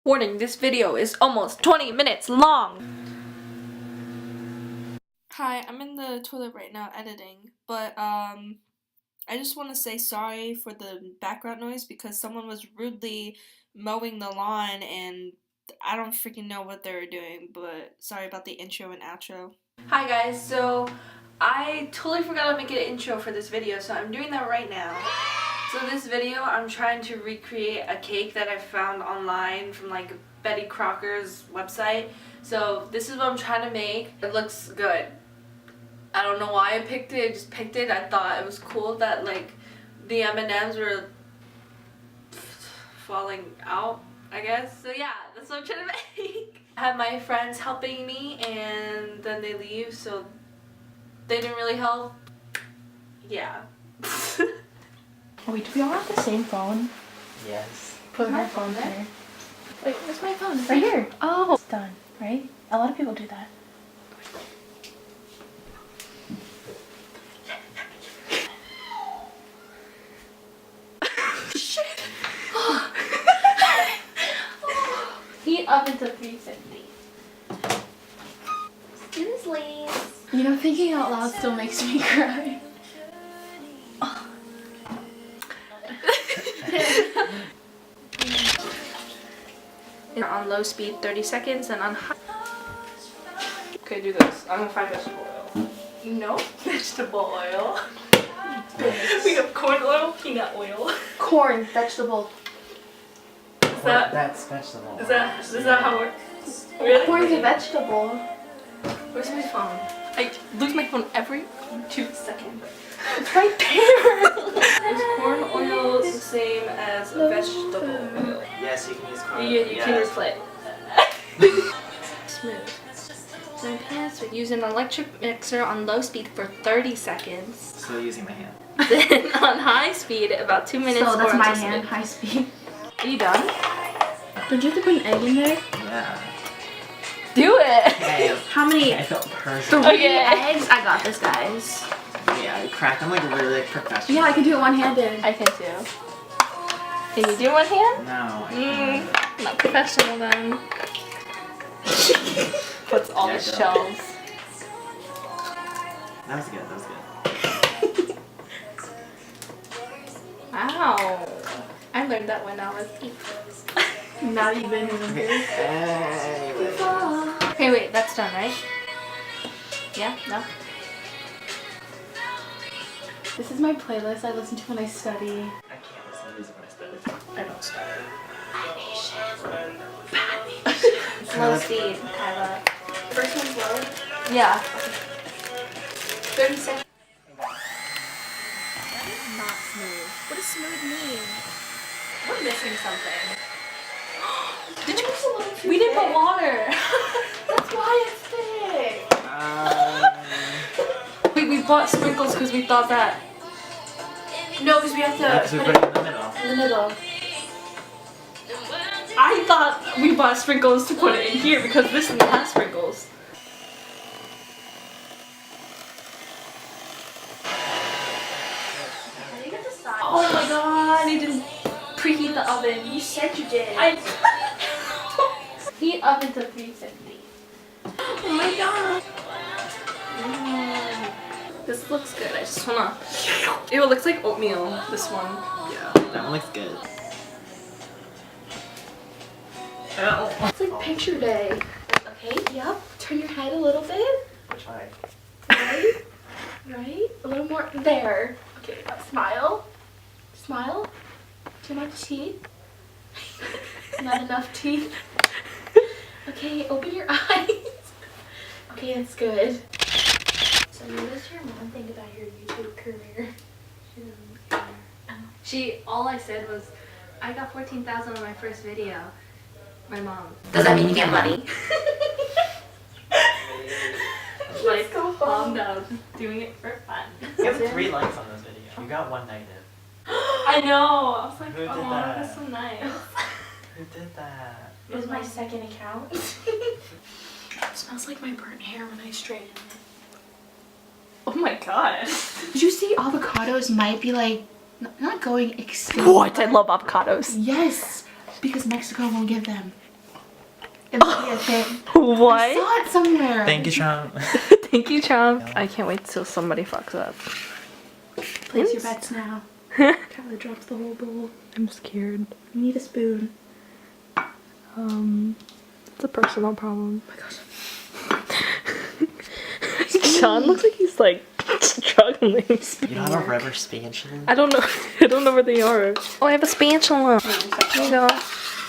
Warning, this video is almost 20 minutes long! Hi, I'm in the toilet right now editing, but I just want to say sorry for the background noise because someone was rudely mowing the lawn and I don't freaking know what they were doing, but sorry about the intro and outro. Hi guys, so I totally forgot to make an intro for this video, so I'm doing that right now. So this video, I'm trying to recreate a cake that I found online from like Betty Crocker's website. So this is what I'm trying to make. It looks good. I don't know why I picked it, I just picked it. I thought it was cool that like the M&Ms were falling out, I guess. So yeah, that's what I'm trying to make. I have my friends helping me and then they leave, so they didn't really help. Yeah. Wait, do we all have the same phone? Yes. Put my phone there. Wait, where's my phone? Right here. Oh, it's done, right? A lot of people do that. Shit! Heat oven to 350. Let's do this, ladies. You know, thinking out loud still makes me cry. On low speed 30 seconds and on high. Okay, do this. I'm gonna find vegetable oil. No vegetable oil. We have corn oil, peanut oil. Corn, vegetable. That's vegetable. Is that how it works? Really? Corn's a vegetable. Where's my phone? I lose my phone every 2 seconds. It's right there. Is corn oil the same as vegetable oil? Yes, you can use corn. You can replace. Smooth. So pass with using an electric mixer on low speed for 30 seconds. Still using my hand. Then on high speed, about 2 minutes. So that's or my until hand, smooth. high speed. Are you done? Don't you have to put an egg in there? Yeah. Do it! Hey, How many? I felt perfect. 3 Okay. eggs? I got this, guys. Yeah, I cracked. I'm like really professional. Yeah, I can do it one-handed. I can too. Can you do one hand? No, I can't. Not professional then. Puts all Yeah, the go. shells. That was good. That was good. Wow. I learned that when I was 8. Not even Okay. Anyway. Okay, wait, that's done, right? Yeah? No? This is my playlist I listen to when I study. I can't listen to music when I study. I don't start. It's Low speed, Kyla. First one's low. Yeah. 30 seconds. That is not smooth. What does smooth mean? We're missing something. Did you put a little too We didn't put thick? water. That's why it's thick. We bought sprinkles because we thought that. No, because we have yeah, because to we put put it it in the middle. in the middle. I thought we bought sprinkles to put it in here because this one has sprinkles. Oh my god, I didn't preheat the oven. You said you did. Heat oven to 350. Oh my god. This looks good. I just wanna. Ew, it looks like oatmeal, this one. Yeah, that one looks good. It's like picture day. Okay, yep. Turn your head a little bit. Which way? Right? Right? A little more. There. Okay, now smile. Smile. Too much teeth. Not enough teeth. Okay, open your eyes. Okay, that's good. So what does your mom think about your YouTube career? All I said was, I got 14,000 on my first video. My mom. Does that mean you get money? Like, so calm funny. down. Doing it for fun. You have 3 likes on this video. You got 1 negative. I know. I was like, Who did oh, that? that's so nice. Who did that? It was my second account. It smells like my burnt hair when I straighten it. Oh my god. Did you see avocados might be like not going extinct? What? I love avocados. Yes, because Mexico won't give them. gonna be a thing. I What? saw it somewhere. Thank you, Trump. Thank you, Trump. I can't wait till somebody fucks up. Place your bets now. Kyla drops the whole bowl. I'm scared. You need a spoon. It's a personal problem. Oh my gosh. Sean looks like he's like struggling. You don't have a rubber spatula? I don't know. I don't know where they are. Oh, I have a spatula. Here you go.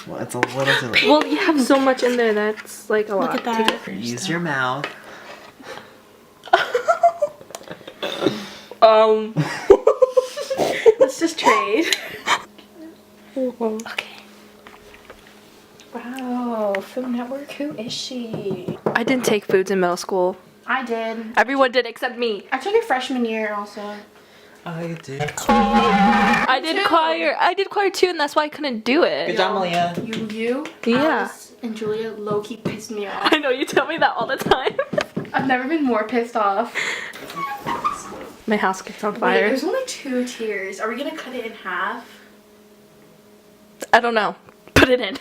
Well, it's a little too late. Well, you have so much in there. That's like a lot. Look at that. Use your mouth. Let's just trade. Okay. Wow, Food Network, who is she? I didn't take foods in middle school. I did. Everyone did except me. I took it freshman year also. I did. I did choir. I did choir too, and that's why I couldn't do Good it. job, Malia. You, Yeah. Alice, and Julia low-key pissed me off. I know you tell me that all the time. I've never been more pissed off. My house gets on Wait, fire. there's only 2 tiers. Are we gonna cut it in half? I don't know. Put it in.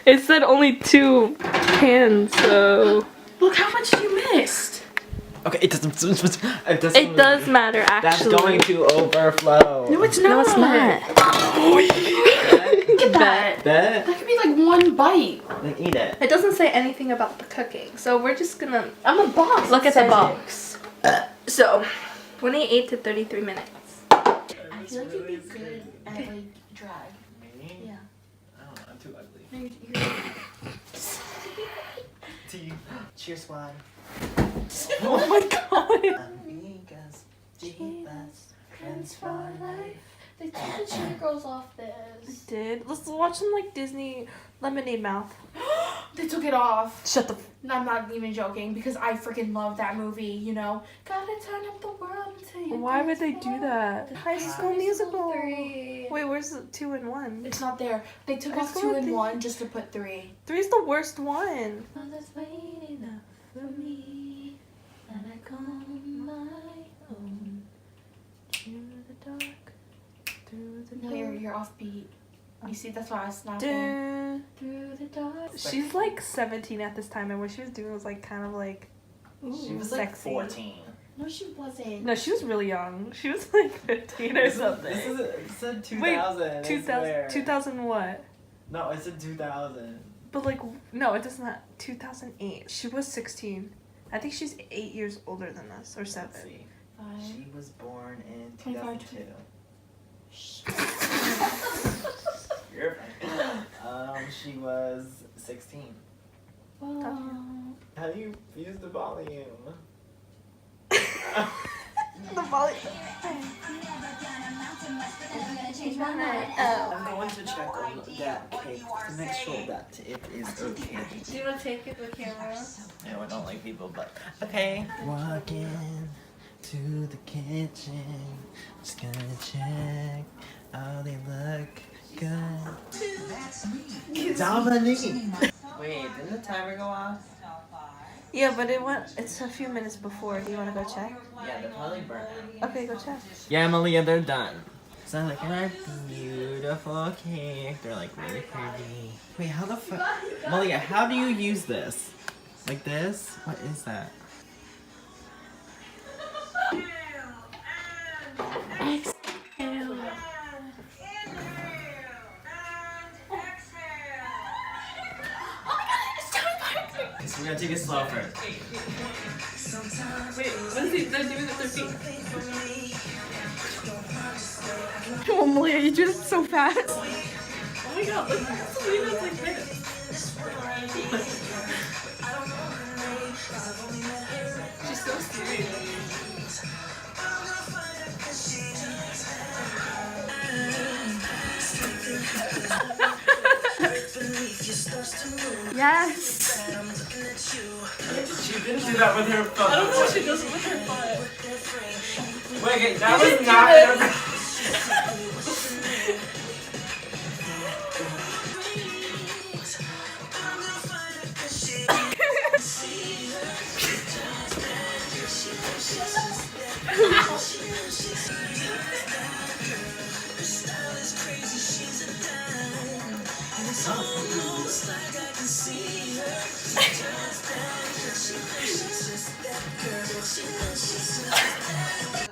It said only 2 cans, so Look how much you missed. Okay, it doesn't. it does matter That's actually. going to overflow. No, it's not. No, it's not. Look at that. That? That could be like 1 bite. Then eat it. It doesn't say anything about the cooking, so we're just gonna I'm a box. look It at the says box. So, 28 to 33 minutes. I feel like you'd be good at like drag. Me? Yeah. I don't know. I'm too ugly. No, Cheers, squad. Oh my god. Amigas, chivas, friends for life. They took the cheer girls off this. Did let's watch some like Disney Lemonade Mouth. They took it off. Shut the. No, I'm not even joking because I freaking love that movie. You know, gotta turn up the world until you. Why would they do that? High School Musical. 3. Wait, where's the 2 and 1? It's not there. They took High off School 2 and three. 1 just to put 3. 3's the worst one. Mother's waiting up for me, and I call my own. Through the dark. Through the No, you're offbeat. You see, that's why I was snapping. Dun. Through the dark. She's like 17 at this time, and what she was doing was like kind of like. She was Sexy. like 14. No, she wasn't. No, she was really young. She was like 15 or something. It said 2000. Wait, I 2000, swear. 2000 what? No, it said 2000. But like, no, it does not. 2008. She was 16. I think she's 8 years older than us, or 7. Let's see. 5. She was born in 25, 2002. You're fine. She was 16. How do you use the volume? The volume. I'm going to check on that cake to make sure that it is okay. Do you want to take it to the camera? Yeah, we don't like people, but okay. Walking to the kitchen, just gonna check. Oh, they look good. Dominique. Wait, didn't the timer go off? Yeah, but it's a few minutes before. Do you want to go check? Yeah, they're probably burnt. Okay, go check. Yeah, Malia, they're done. So look at our beautiful cake. They're like really pretty. Wait, how the fuck? Malia, how do you use this? Like this? What is that? So we're gonna take it slow first. Wait, let's see. They're doing it with their feet. Oh, Malia, you do this so fast. Oh my god, look at Selena's like this. She's so serious. Yes. She didn't do that with her foot. I don't know what she does with her foot. Wait, okay, that was not.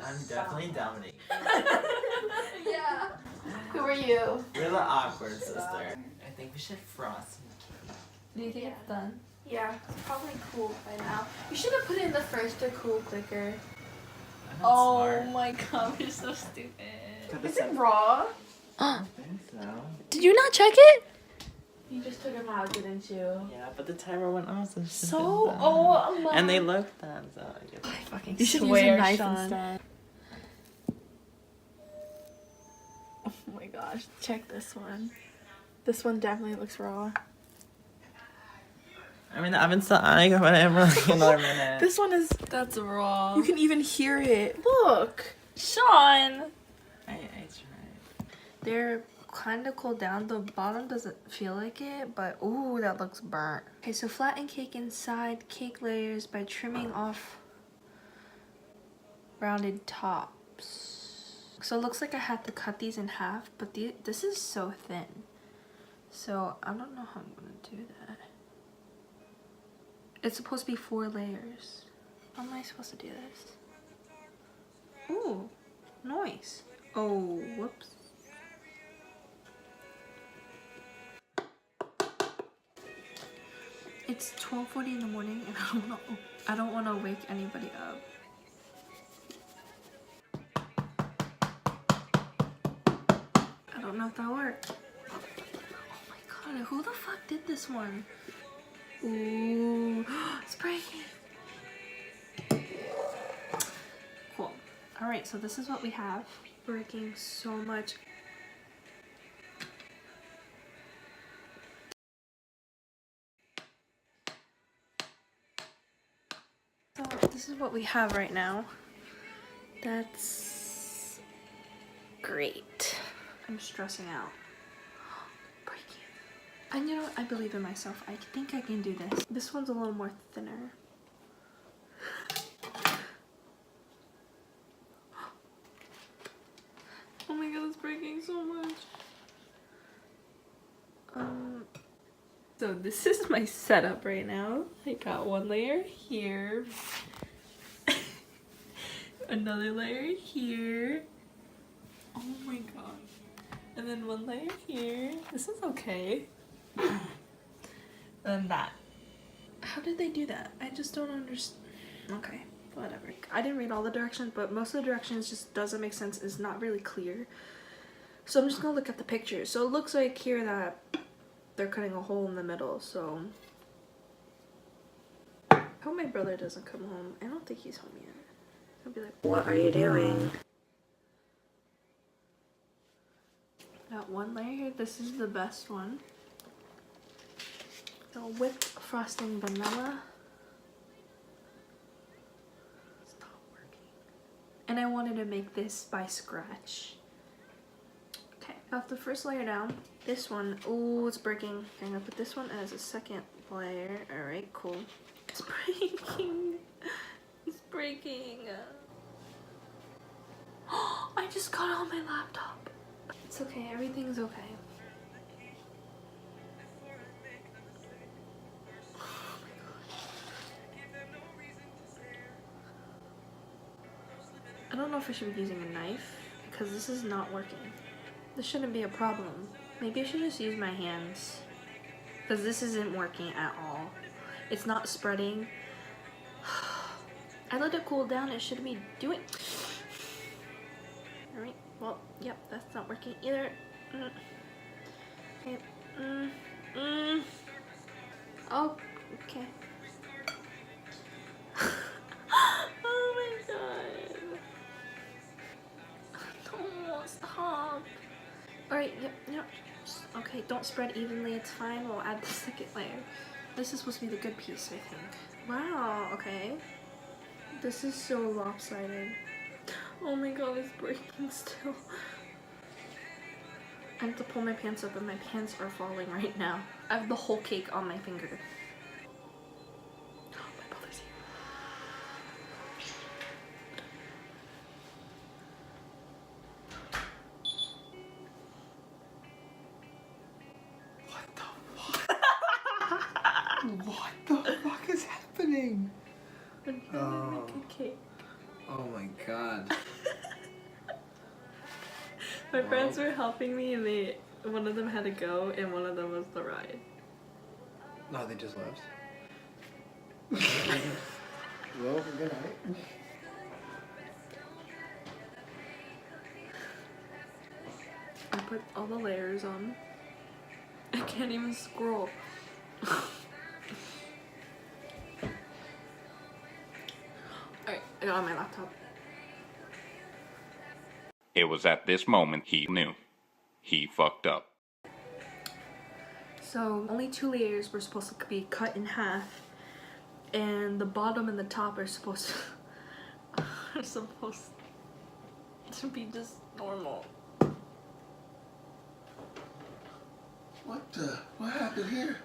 I'm definitely dominating. Yeah. Who are you? You're the awkward sister. I think we should frost. Do you think it's done? Yeah, it's probably cool by now. You should have put in the first to cool clicker. I'm not smart. my god, you're so stupid. Put the Is it sun- raw? I think so. Did you not check it? You just took them out, didn't you? Yeah, but the timer went off, so it should've So, been done. oh my. And they looked done, so I guess. I fucking You should use swear, a knife Sean. instead. Oh my gosh, check this one. This one definitely looks raw. I mean, the oven's still on. I got whatever, like another minute. This one is. That's raw. You can even hear it. Look. Sean! I tried. They're kind of cooled down. The bottom doesn't feel like it, but ooh, that looks burnt. Okay, so flatten cake inside cake layers by trimming off rounded tops. So it looks like I had to cut these in half, but this is so thin. So I don't know how I'm gonna do that. It's supposed to be 4 layers. How am I supposed to do this? Ooh, nice. Oh, whoops. It's 12:40 in the morning and I don't want to wake anybody up. I don't know if that worked. Oh my god, who the fuck did this one? Ooh, it's breaking. Cool. Alright, so this is what we have. Breaking so much. So this is what we have right now. That's great. I'm stressing out. Breaking. And you know what? I believe in myself. I think I can do this. This one's a little more thinner. Oh my god, it's breaking so much. So this is my setup right now. I got one layer here. Another layer here. Oh my god. And then one layer here. This is okay. And that. How did they do that? I just don't understand. Okay, whatever. I didn't read all the directions, but most of the directions just doesn't make sense. It's not really clear. So I'm just gonna look at the picture. So it looks like here that they're cutting a hole in the middle, so I hope my brother doesn't come home. I don't think he's home yet. I'll be like, what are you doing? Got one layer here. This is the best one. The whipped frosting vanilla. It's not working. And I wanted to make this by scratch. Okay, got the first layer down. This one, ooh, it's breaking. I'm gonna put this one as a second layer. Alright, cool. It's breaking. It's breaking. I just got it on my laptop. It's okay, everything's okay. I don't know if I should be using a knife because this is not working. This shouldn't be a problem. Maybe I should just use my hands because this isn't working at all. It's not spreading. I let it cool down. It should be doing. Alright, well, yep, that's not working either. Okay. Oh, okay. Oh my god. No, stop. Alright, yep. Okay, don't spread evenly, it's fine. We'll add the second layer. This is supposed to be the good piece, I think. Wow, okay. This is so lopsided. Oh my god, it's breaking still. I have to pull my pants up and my pants are falling right now. I have the whole cake on my finger. Oh, my brother's here. What the fuck is happening? Oh. Make a cake. Oh my god. My friends were helping me and one of them had to go and one of them was the ride. No, they just left. Well, good night. I put all the layers on. I can't even scroll. Alright, I got on my laptop. It was at this moment he knew. He fucked up. So only 2 layers were supposed to be cut in half, and the bottom and the top are supposed to be just normal. What happened here?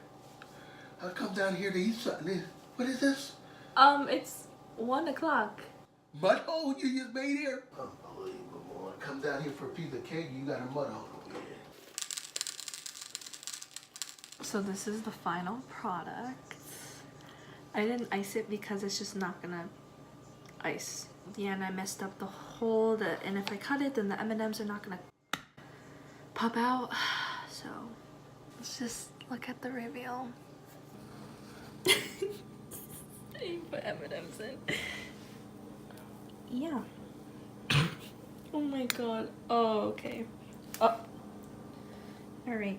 I come down here to eat something. What is this? It's 1 o'clock. Mud hole you just made here? Unbelievable. I come down here for a piece of cake, you got a mud hole over here. So this is the final product. I didn't ice it because it's just not gonna ice. Yeah, and I messed up the hole, and if I cut it, then the M&Ms are not gonna pop out. So let's just look at the reveal. You put M&Ms in. Yeah. Oh my god. Oh, okay. Oh. Alright.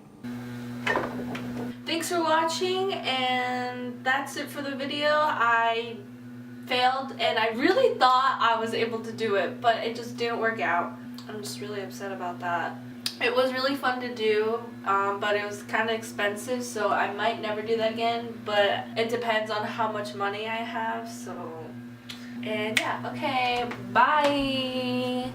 Thanks for watching, and that's it for the video. I failed, and I really thought I was able to do it, but it just didn't work out. I'm just really upset about that. It was really fun to do, but it was kind of expensive, so I might never do that again, but it depends on how much money I have, so... And yeah, okay, bye!